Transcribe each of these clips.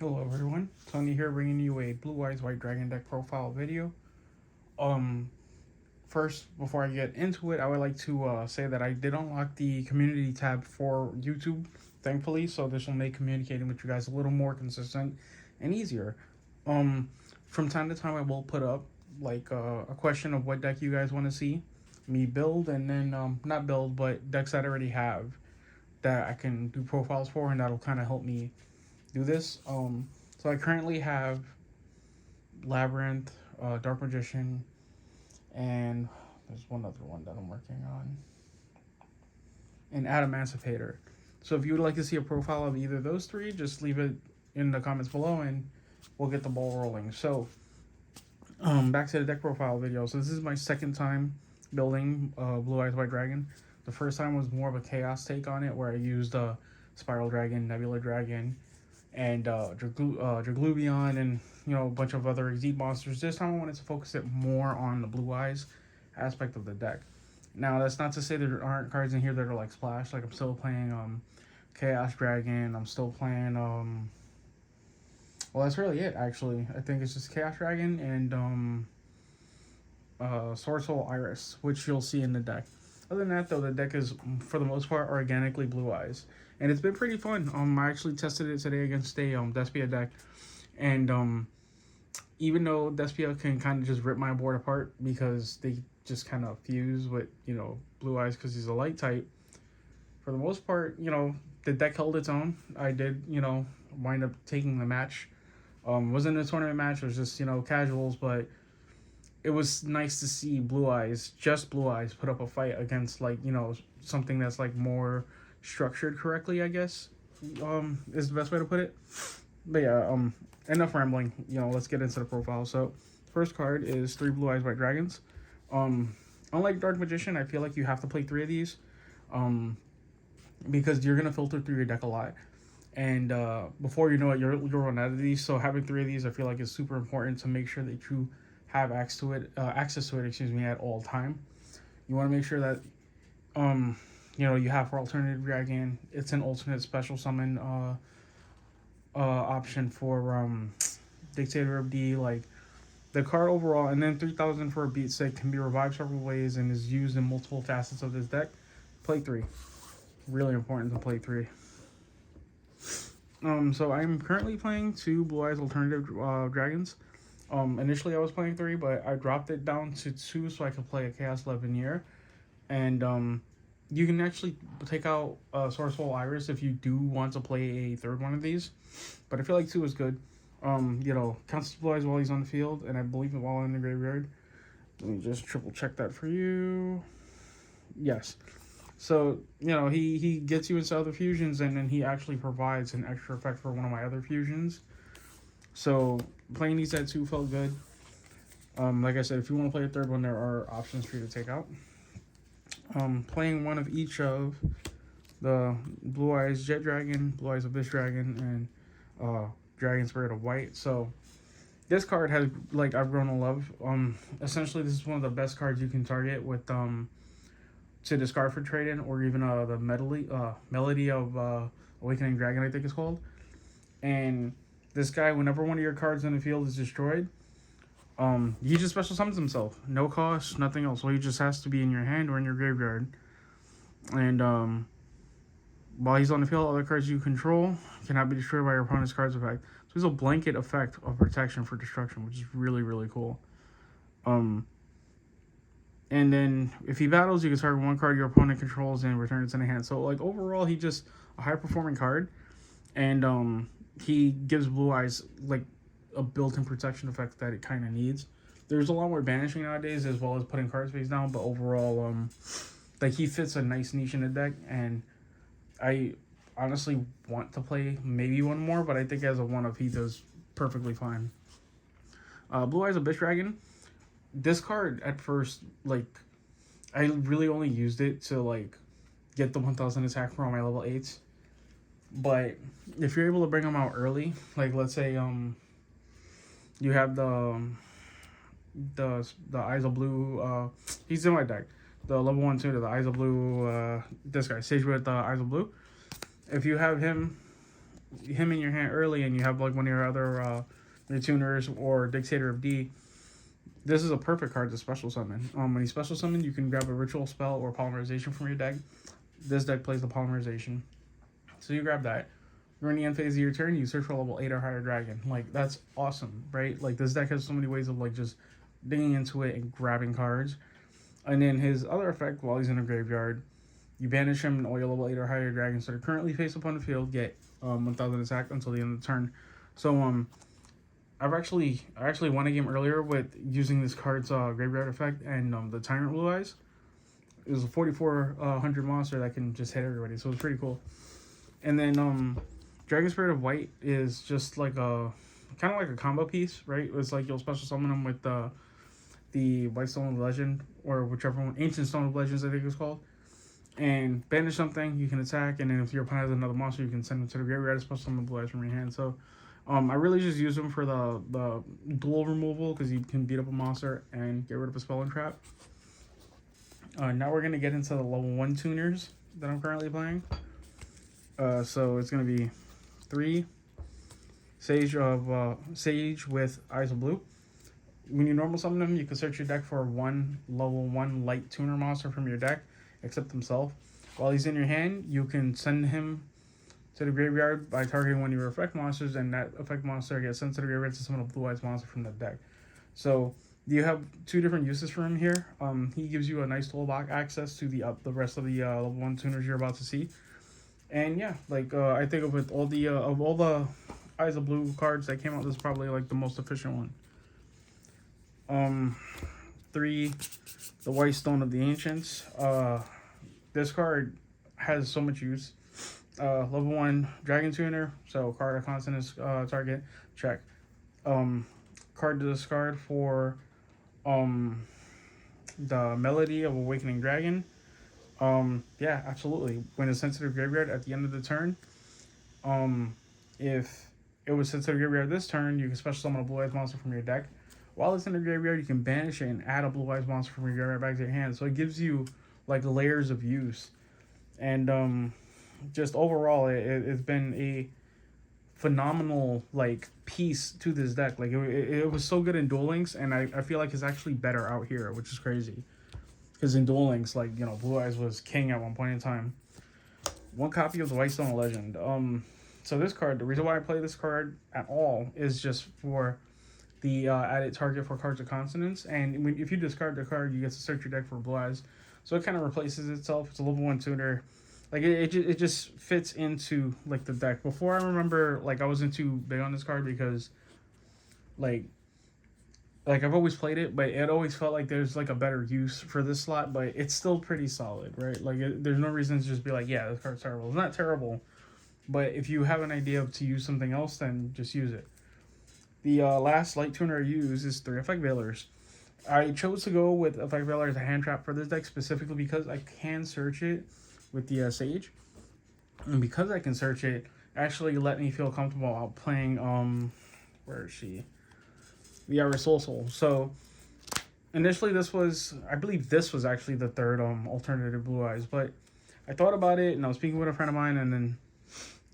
Hello everyone, Tony here bringing you a Blue Eyes White Dragon deck profile video. Um, First, before I get into it, I would like to say that I did unlock the community tab for YouTube, thankfully, so this will make communicating with you guys a little more consistent and easier. Um, from time to time, I will put up a question of what deck you guys want to see me build, and then not build, but decks that I already have that I can do profiles for, and that'll kind of help me do this. So I currently have Labyrinth, Dark Magician, and there's one other one that I'm working on, and Adamantipator. So if you would like to see a profile of either of those three, just leave it in the comments below, and we'll get the ball rolling. So back to the deck profile video. So this is my second time building Blue Eyes White Dragon. The first time was more of a chaos take on it, where I used Spiral Dragon, Nebula Dragon, and Dragluvion, and a bunch of other Exceed monsters. This time I wanted to focus it more on the Blue Eyes aspect of the deck. Now that's not to say there aren't cards in here that are like splash. Like I'm still playing Chaos Dragon. I'm still playing well, that's really it actually. I think it's just Chaos Dragon and Sword Soul Iris, which you'll see in the deck. Other than that, though, the deck is for the most part organically Blue Eyes, and it's been pretty fun. I actually tested it today against a Despia deck, and even though Despia can kind of just rip my board apart because they just kind of fuse with Blue Eyes because he's a light type. For the most part, the deck held its own. I did wind up taking the match. Wasn't a tournament match. It was just casuals, but it was nice to see Blue Eyes, just Blue Eyes, put up a fight against something that's like more structured correctly, I guess, is the best way to put it. But yeah, enough rambling. Let's get into the profile. So, first card is 3 Blue Eyes White Dragons. Unlike Dark Magician, I feel like you have to play 3 of these, because you're gonna filter through your deck a lot, and before you know it, you'll run out of these. So having 3 of these, I feel like is super important to make sure that you have access to it, at all time. You want to make sure that you have for Alternative Dragon. It's an alternate special summon option for Dictator of D, like the card overall, and then 3,000 for a beat stick can be revived several ways and is used in multiple facets of this deck. Play 3. Really important to play 3. So I'm currently playing 2 Blue Eyes Alternative Dragons. Initially I was playing 3, but I dropped it down to 2 so I could play a Chaos Levineer. And you can actually take out Source Soul Iris if you do want to play a third one of these. But I feel like 2 is good. Counts as Blue Eyes while he's on the field, and I believe while in the graveyard. Let me just triple check that for you. Yes. So, he gets you into other fusions, and then he actually provides an extra effect for one of my other fusions. So, playing these at 2 felt good. Like I said, if you want to play a third one, there are options for you to take out. Playing one of each of the Blue Eyes Jet Dragon, Blue Eyes Abyss Dragon, and Dragon Spirit of White. So, this card has, I've grown to love. Essentially, this is one of the best cards you can target with, to discard for trade-in, or even the Melody of Awakening Dragon, I think it's called. And this guy, whenever one of your cards in the field is destroyed, he just special summons himself. No cost, nothing else. Well, he just has to be in your hand or in your graveyard. And while he's on the field, other cards you control cannot be destroyed by your opponent's card's effect. So he's a blanket effect of protection for destruction, which is really, really cool. And then if he battles, you can target one card your opponent controls and return it to the hand. So overall, he's just a high performing card, and he gives Blue Eyes a built-in protection effect that it kind of needs. There's a lot more banishing nowadays, as well as putting card face down, but overall, he fits a nice niche in the deck, and I honestly want to play maybe one more, but I think as a one-of, he does perfectly fine. Blue Eyes Abyss Dragon. This card at first, I really only used it to get the 1,000 attack for all my level 8s. But if you're able to bring them out early, let's say you have the Eyes of Blue, he's in my deck. The level 1 2 to the Eyes of Blue, this guy, Sage with the Eyes of Blue. If you have him him in your hand early and you have like one of your other tuners or Dictator of D, this is a perfect card to special summon. When you special summon, you can grab a ritual spell or polymerization from your deck. This deck plays the polymerization, so you grab that. During the end phase of your turn, you search for level 8 or higher dragon. Like, that's awesome, right? Like, this deck has so many ways of like just digging into it and grabbing cards. And then his other effect, while he's in a graveyard, you banish him and all your level 8 or higher dragons that are currently face up on the field get 1,000 attack until the end of the turn. So I actually won a game earlier with using this card's graveyard effect and the Tyrant Blue Eyes. It was a 4,400 monster that can just hit everybody, so it's pretty cool. And then Dragon Spirit of White is just like a kind of like a combo piece, right? It's like you'll special summon them with the White Stone of Legend or whichever one, Ancient Stone of Legends I think it's called, and banish something. You can attack, and then if your opponent has another monster, you can send them to the graveyard, special summon Blue Eyes from your hand. So I really just use them for the dual removal because you can beat up a monster and get rid of a spell and trap. Now we're gonna get into the level 1 tuners that I'm currently playing. So it's gonna be 3 Sage with Eyes of Blue. When you normal summon him, you can search your deck for one level 1 light tuner monster from your deck, except himself. While he's in your hand, you can send him to the graveyard by targeting one of your effect monsters, and that effect monster gets sent to the graveyard to summon a Blue Eyes monster from the deck. So you have 2 different uses for him here. He gives you a nice toolbox access to the rest of the level 1 tuners you're about to see. And yeah, like I think of all the Eyes of Blue cards that came out, this is probably like the most efficient one. 3, the White Stone of the Ancients. This card has so much use. Level 1 Dragon Tuner, so card of consonants target, check. Card to discard for the Melody of Awakening Dragon. Yeah, absolutely. When it's sent to the graveyard at the end of the turn, if it was sent to the graveyard this turn, you can special summon a Blue Eyes monster from your deck. While it's in the graveyard, you can banish it and add a Blue Eyes monster from your graveyard back to your hand. So it gives you like layers of use. And just overall, it's been a phenomenal like piece to this deck. Like it was so good in Duel Links, and I feel like it's actually better out here, which is crazy. Because in Duel Links, like, you know, Blue Eyes was king at one point in time. 1 copy of the White Stone Legend. So this card, the reason why I play this card at all is just for the added target for cards of consonants. And if you discard the card, you get to search your deck for Blue Eyes. So it kind of replaces itself. It's a level 1 tuner. Like it just fits into like the deck. Before, I remember like I wasn't too big on this card because like I've always played it, but it always felt like there's like a better use for this slot, but it's still pretty solid, right? Like there's no reason to just be like, yeah, this card's terrible. It's not terrible, but if you have an idea to use something else, then just use it. The last light tuner I use is 3 Effect Veilers. I chose to go with Effect Veiler as a hand trap for this deck specifically because I can search it with the Sage, and because I can search it, actually let me feel comfortable out playing where is she? The Iris Soul. So initially I believe this was actually the third alternative Blue Eyes, but I thought about it and I was speaking with a friend of mine, and then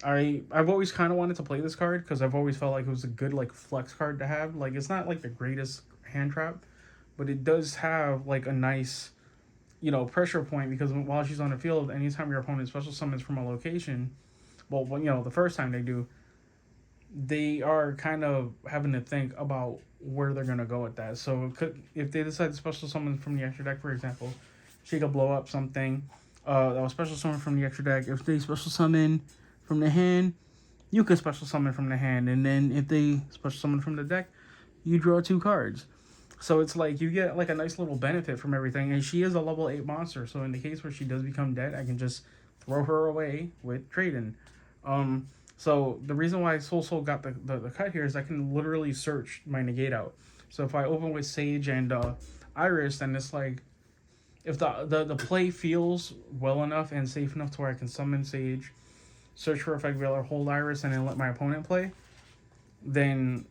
I've always kind of wanted to play this card because I've always felt like it was a good like flex card to have. Like it's not like the greatest hand trap, but it does have like a nice, you know, pressure point because while she's on the field, anytime your opponent special summons from a location, well, you know, the first time they do, they are kind of having to think about where they're going to go with that. So if they decide to special summon from the extra deck, for example, she could blow up something that was special summon from the extra deck. If they special summon from the hand, you could special summon from the hand. And then if they special summon from the deck, you draw 2 cards. So it's like you get like a nice little benefit from everything. And she is a level 8 monster. So in the case where she does become dead, I can just throw her away with Trade-in. So the reason why Soul got the cut here is I can literally search my negate out. So if I open with Sage and Iris, then it's like if the play feels well enough and safe enough to where I can summon Sage, search for Effect Veiler, hold Iris, and then let my opponent play, then,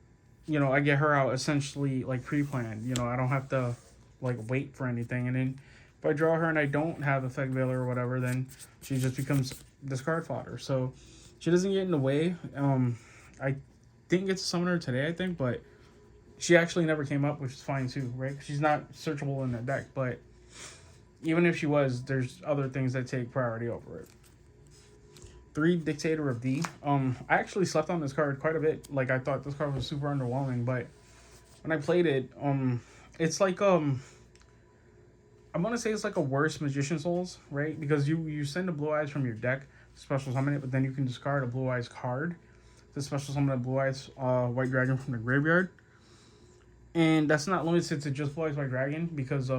you know, I get her out essentially like pre-planned. You know, I don't have to like wait for anything. And then if I draw her and I don't have Effect Veiler or whatever, then she just becomes discard fodder. So She doesn't get in the way. I didn't get to summon her today, I think, but she actually never came up, which is fine too, right? She's not searchable in the deck, but even if she was, there's other things that take priority over it. 3 Dictator of D. I actually slept on this card quite a bit. Like, I thought this card was super underwhelming, but when I played it, it's like I'm gonna say it's like a worse Magician Souls, right? Because you send a Blue Eyes from your deck to special summon it, but then you can discard a Blue Eyes card to special summon a Blue Eyes White Dragon from the graveyard. And that's not limited to just Blue Eyes White Dragon, because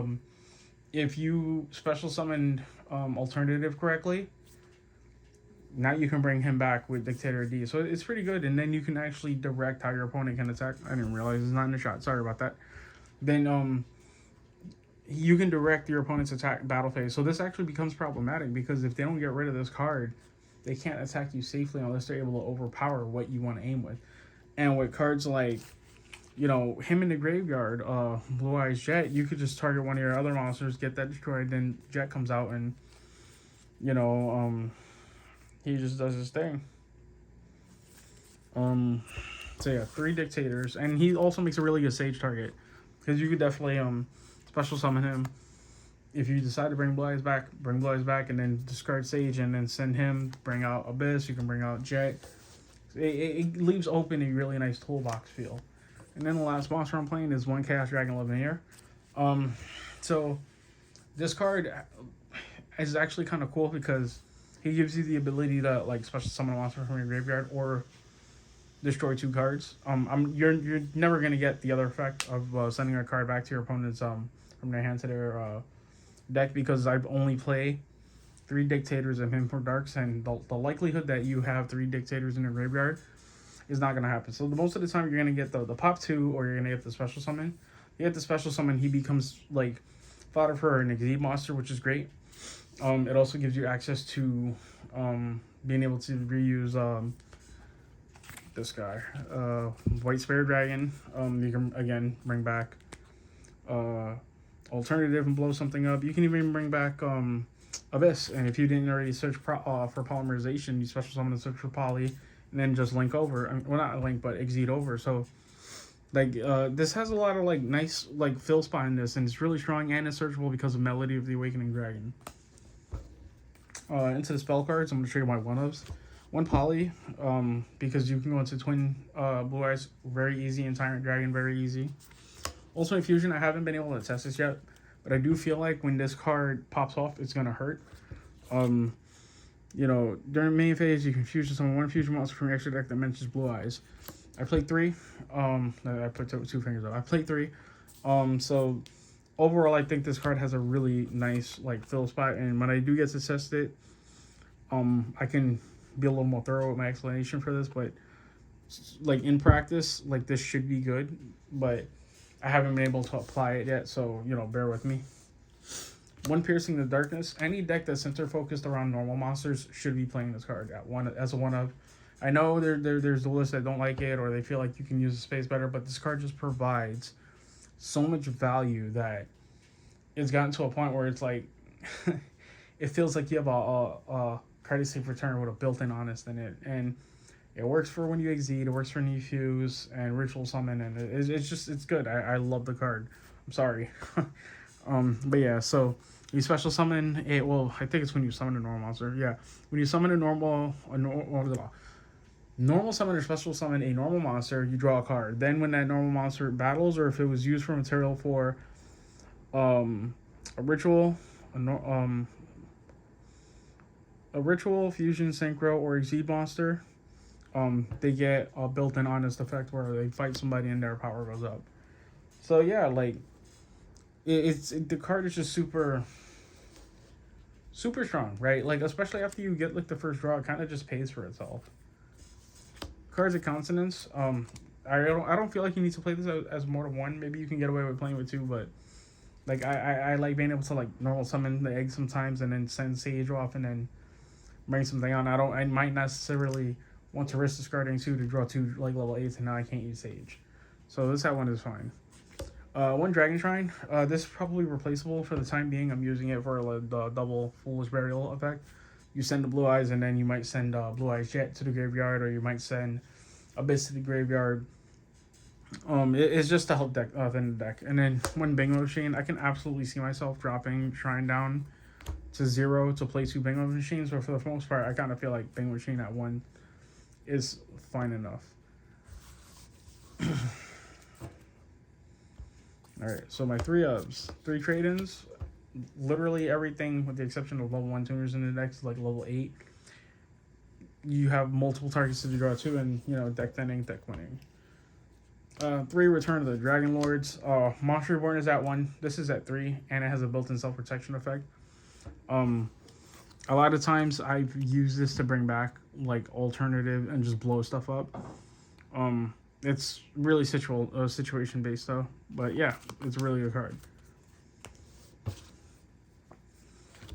if you special summoned Alternative correctly, now you can bring him back with Dictator D. So it's pretty good, and then you can actually direct how your opponent can attack. I didn't realize it's not in the shot. Sorry about that. Then you can direct your opponent's attack battle phase. So this actually becomes problematic, because if they don't get rid of this card, they can't attack you safely unless they're able to overpower what you want to aim with. And with cards like, him in the graveyard, Blue Eyes Jet, you could just target one of your other monsters, get that destroyed, then Jet comes out and, he just does his thing. So yeah, 3 Dictators, and he also makes a really good Sage target, because you could definitely special summon him. If you decide to bring Blue Eyes back, and then discard Sage, and then send him, bring out Abyss, you can bring out Jet. It leaves open a really nice toolbox feel. And then the last monster I'm playing is 1 Chaos Dragon Levineer. So this card is actually kind of cool, because he gives you the ability to like special summon a monster from your graveyard or destroy 2 cards. You're never gonna get the other effect of sending a card back to your opponent's from their hand to their deck, because I've only played 3 Dictators of him for Darks, and the likelihood that you have 3 Dictators in your graveyard is not gonna happen. So most of the time you're gonna get the pop 2, or you're gonna get the special summon. You get the special summon, he becomes like fodder for an Exceed monster, which is great. It also gives you access to being able to reuse this guy, White Spare Dragon. You can again bring back Alternative and blow something up. You can even bring back Abyss, and if you didn't already search for polymerization, you special summon and search for poly, and then just link over. Well, not link, but exceed over. So like this has a lot of like nice like fill spot in this, and it's really strong, and it's searchable because of Melody of the Awakening Dragon. Into the spell cards, I'm going to show you my one-ofs. 1 poly, because you can go into twin Blue Eyes very easy, and Tyrant Dragon very easy. Ultimate Fusion, I haven't been able to test this yet, but I do feel like when this card pops off, it's going to hurt. During main phase, you can fusion summon 1 fusion monster from your extra deck that mentions Blue Eyes. I played 3. I put 2 fingers up. I played 3. So overall, I think this card has a really nice like fill spot, and when I do get to test it, I can be a little more thorough with my explanation for this. But like in practice, like this should be good, but I haven't been able to apply it yet, so bear with me. 1 Piercing the Darkness. Any deck that's center focused around normal monsters should be playing this card as a one-of. I know there's duelists that don't like it, or they feel like you can use the space better, but this card just provides so much value that it's gotten to a point where it's like it feels like you have a card safe return with a built-in honest in it, and it works for when you exceed, it works for new fuse and ritual summon, and it's good. I love the card. I'm sorry. But yeah, so you special summon it. Well, I think it's when you summon a normal monster. Yeah, when you summon a normal summon or special summon a normal monster, you draw a card. Then when that normal monster battles, or if it was used for material for a ritual, a ritual, fusion, synchro, or exceed monster, they get a built-in honest effect where they fight somebody and their power goes up. So yeah, like the card is just super strong, right? Like especially after you get like the first draw, it kind of just pays for itself. Cards of Consonance. I don't feel like you need to play this as more than 1. Maybe you can get away with playing with 2, but like I like being able to like normal summon the egg sometimes, and then send Sage off, and then bring something on. I might not necessarily want to risk discarding 2 to draw 2 like level 8s, and now I can't use Sage. So this one is fine. 1 Dragon Shrine. This is probably replaceable for the time being. I'm using it for the double Foolish Burial effect. you send the Blue Eyes, and then you might send Blue Eyes Jet to the graveyard, or you might send Abyss to the graveyard. It's just to help deck thin the deck. And then when Bingo Machine, I can absolutely see myself dropping Shrine down to 0 to play 2 Bingo Machines, but for the most part, I kind of feel like Bingo Machine at 1 is fine enough. Alright, so my 3-ups. 3 trade-ins. Literally everything with the exception of level 1 tuners in the deck is like level 8. You have multiple targets to draw 2 and, deck thinning, deck winning. 3, Return of the Dragon Lords. Monster Reborn is at 1. This is at 3, and it has a built-in self-protection effect. A lot of times I've used this to bring back like alternative and just blow stuff up. It's really situation based though, but yeah, it's a really good card.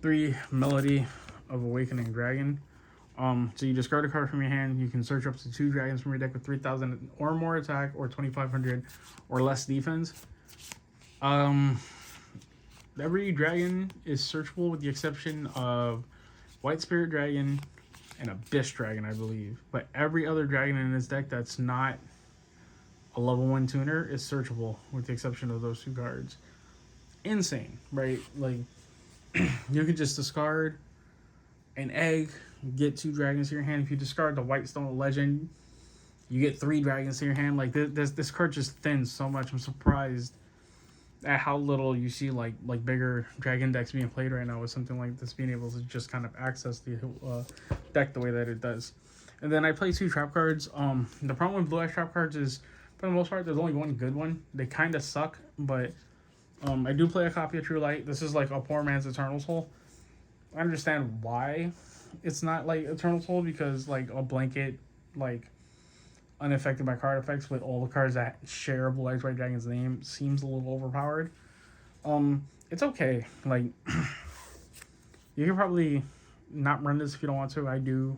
3, Melody of Awakening Dragon. So you discard a card from your hand. You can search up to 2 dragons from your deck with 3,000 or more attack or 2,500 or less defense. Every dragon is searchable with the exception of White Spirit Dragon and Abyss Dragon, I believe. But every other dragon in this deck that's not a level 1 tuner is searchable with the exception of those 2 cards. Insane, right? Like, you can just discard an egg, get 2 dragons to your hand. If you discard the White Stone Legend, you get 3 dragons to your hand. Like, this card just thins so much. I'm surprised at how little you see like bigger dragon decks being played right now with something like this being able to just kind of access the deck the way that it does. And then I play 2 trap cards. The problem with Blue Eyes trap cards is, for the most part, there's only one good one. They kind of suck, but I do play a copy of True Light. This is like a poor man's Eternal Soul. I understand why it's not like Eternal Soul, because like a blanket, like unaffected by card effects with all the cards that share Blue Eyes White Dragon's name seems a little overpowered. It's okay. Like, you can probably not run this if you don't want to. I do,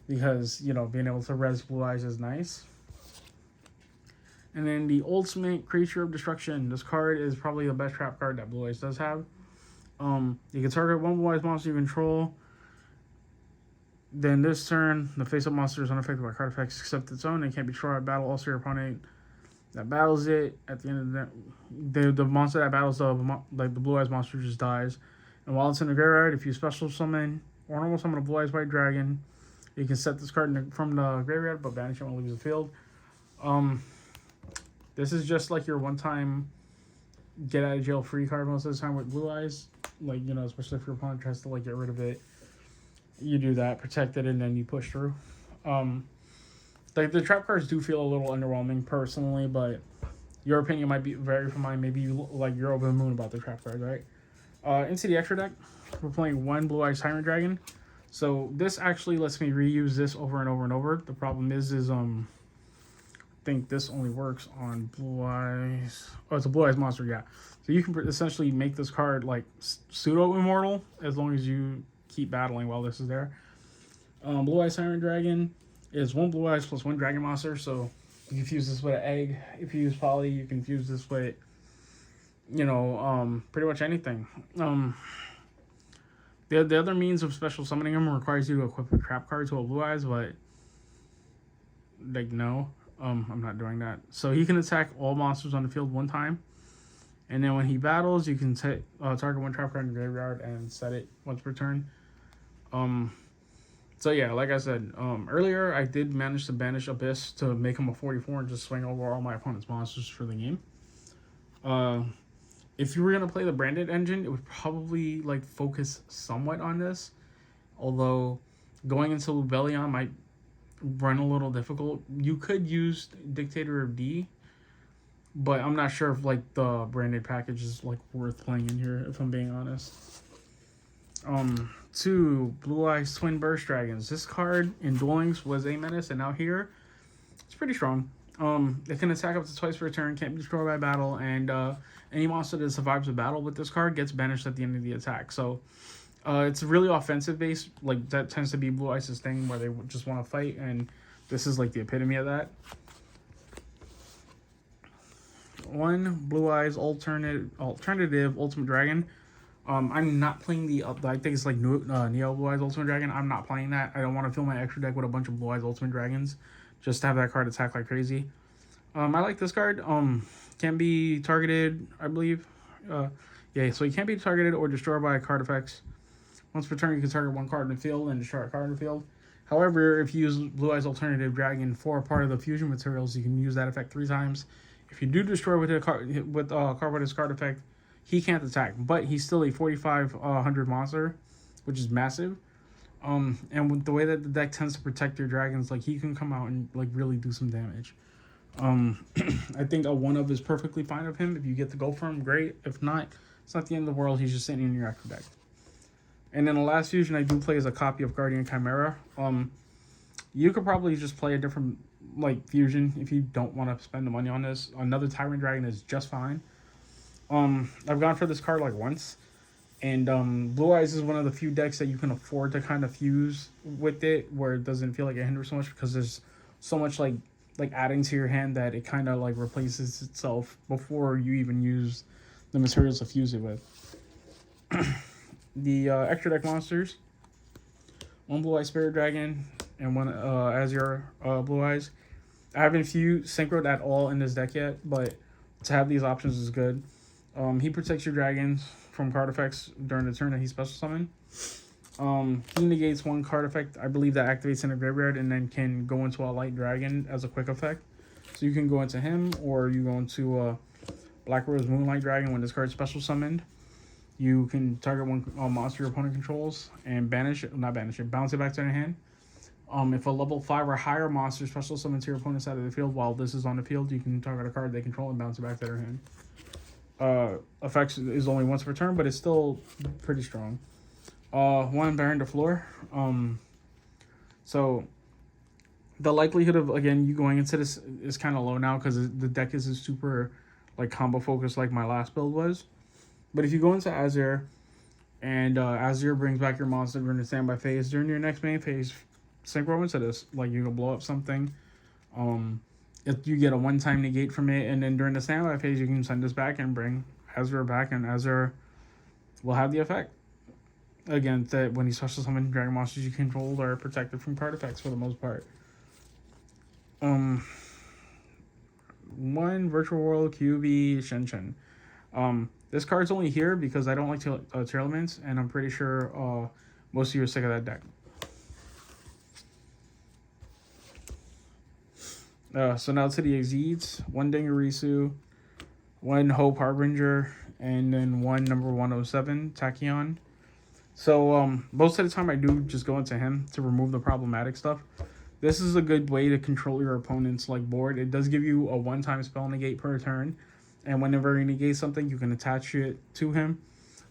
because, being able to res Blue Eyes is nice. And then the Ultimate Creature of Destruction. This card is probably the best trap card that Blue Eyes does have. You can target 1 Blue Eyes monster you control. Then this turn, the face-up monster is unaffected by card effects except its own and can't be destroyed by battle. Also, your opponent that battles it at the end of the monster that battles the Blue Eyes monster just dies. And while it's in the graveyard, if you special summon or normal summon a Blue Eyes White Dragon, you can set this card from the graveyard but banish it when it leaves the field. This is just like your one-time get out of jail free card most of the time with Blue Eyes. Like, especially if your opponent tries to like get rid of it. You do that, protect it, and then you push through. Like, the trap cards do feel a little underwhelming personally, but your opinion might be vary from mine. Maybe you're over the moon about the trap card, right? Into the extra deck, we're playing 1 Blue Eyes Tyrant Dragon. So this actually lets me reuse this over and over and over. The problem is I think this only works on Blue Eyes. Oh, it's a Blue Eyes monster, yeah. So you can essentially make this card like pseudo immortal as long as you keep battling while this is there. Blue Eyes Tyrant Dragon is 1 Blue Eyes plus 1 Dragon Monster, so you can fuse this with an egg. If you use Poly, you can fuse this with, pretty much anything. The other means of special summoning him requires you to equip a trap card to a Blue Eyes, but like, no, I'm not doing that. So he can attack all monsters on the field 1 time. And then when he battles, you can target 1 trap card in the graveyard and set it once per turn. So yeah, like I said earlier, I did manage to banish Abyss to make him a 44 and just swing over all my opponent's monsters for the game. If you were gonna play the branded engine, it would probably like focus somewhat on this. Although going into Lubellion might run a little difficult. You could use Dictator of D, but I'm not sure if like the branded package is like worth playing in here, if I'm being honest. 2 Blue Eyes Twin Burst Dragons. This card in Duel Links was a menace, and now here it's pretty strong. It can attack up to twice per turn, can't be destroyed by battle, and any monster that survives a battle with this card gets banished at the end of the attack. So it's really offensive based. Like, that tends to be Blue Eyes' thing, where they just want to fight, and this is like the epitome of that. 1 Blue Eyes alternative Ultimate Dragon. I'm not playing I think it's like Neo Blue Eyes Ultimate Dragon. I'm not playing that. I don't want to fill my extra deck with a bunch of Blue Eyes Ultimate Dragons just to have that card attack like crazy. I like this card. Can be targeted, I believe. Yeah, so he can't be targeted or destroyed by card effects. Once per turn, you can target one card in the field and destroy a card in the field. However, if you use Blue Eyes Alternative Dragon for a part of the fusion materials, you can use that effect 3 times. If you do destroy with a card with his card effect, he can't attack, but he's still a 4,500 monster, which is massive. And with the way that the deck tends to protect your dragons, like he can come out and like really do some damage. I think a 1-of is perfectly fine of him. If you get to go for him, great. If not, it's not the end of the world. He's just sitting in your active deck. And then the last fusion I do play is a copy of Guardian Chimera. You could probably just play a different like fusion if you don't want to spend the money on this. Another Tyrant Dragon is just fine. I've gone for this card like once, and Blue Eyes is one of the few decks that you can afford to kind of fuse with it, where it doesn't feel like it hinders so much because there's so much like adding to your hand that it kind of like replaces itself before you even use the materials to fuse it with. The extra deck monsters: 1 Blue Eyes Spirit Dragon and 1 Azure Blue Eyes. I haven't synchroed at all in this deck yet, but to have these options is good. He protects your dragons from card effects during the turn that he special summon. He negates 1 card effect, I believe, that activates in a graveyard and then can go into a light dragon as a quick effect. So you can go into him, or you go into Black Rose Moonlight Dragon when this card is special summoned. You can target 1 monster your opponent controls and bounce it back to their hand. If a level 5 or higher monster special summons to your opponent's side of the field while this is on the field, you can target a card they control and bounce it back to their hand. Effects is only once per turn, but it's still pretty strong. 1 Baron de Fleur. So the likelihood of, again, you going into this is kind of low now because the deck isn't super like combo focused like my last build was. But if you go into Azure and Azure brings back your monster during the standby phase, during your next main phase, synchro into this. Like you can blow up something. If you get a 1-time negate from it, and then during the standby phase, you can send this back and bring Azure back, and Azure will have the effect. Again, that when you special summon dragon monsters you control are protected from card effects for the most part. 1 Virtual World QB Shen. This card's only here because I don't like Tearlaments, and I'm pretty sure most of you are sick of that deck. So now to the Exceeds: 1 Dingirisu, 1 Hope Harbinger, and then 1 number 107 Tachyon. So most of the time I do just go into him to remove the problematic stuff. This is a good way to control your opponent's like board. It does give you a 1-time spell negate per turn, and whenever you negate something, you can attach it to him.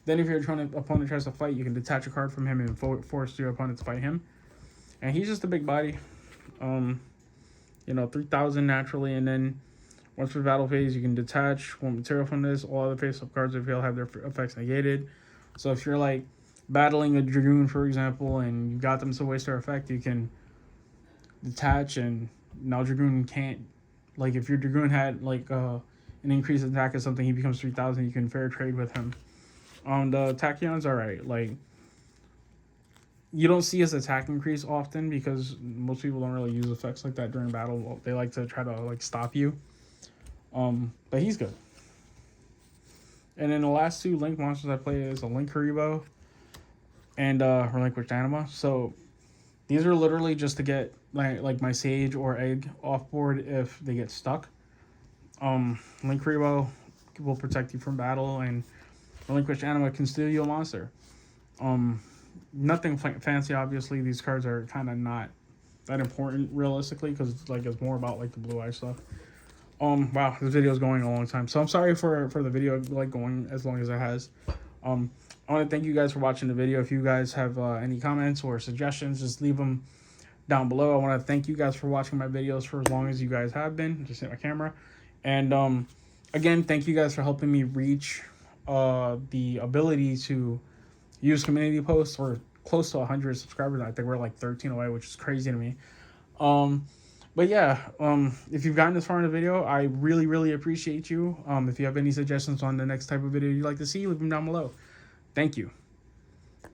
Then if your opponent tries to fight, you can detach a card from him and force your opponent to fight him. And he's just a big body. 3,000 naturally, and then once per battle phase, you can detach 1 material from this. All other face-up cards of field have their effects negated. So if you're like battling a Dragoon, for example, and you got them to waste their effect, you can detach, and now Dragoon can't, like if your Dragoon had like an increased attack or something, he becomes 3,000, you can fair trade with him. The Tachyon's alright. Like, you don't see his attack increase often because most people don't really use effects like that during battle. They like to try to like stop you. But he's good. And then the last 2 Link monsters I play is a Linkuriboh and Relinquished Anima. So these are literally just to get like my Sage or Egg off board if they get stuck. Linkuriboh will protect you from battle, and Relinquished Anima can steal you a monster. Nothing fancy, obviously. These cards are kind of not that important realistically because it's more about like the Blue Eye stuff. Wow, this video is going a long time, so I'm sorry for the video like going as long as it has. I want to thank you guys for watching the video. If you guys have any comments or suggestions, just leave them down below. I want to thank you guys for watching my videos for as long as you guys have been. Just hit my camera. And again, thank you guys for helping me reach the ability to use community posts. We're close to 100 subscribers. I think we're like 13 away, which is crazy to me. But yeah, if you've gotten this far in the video, I really appreciate you. If you have any suggestions on the next type of video you'd like to see, leave them down below. Thank you.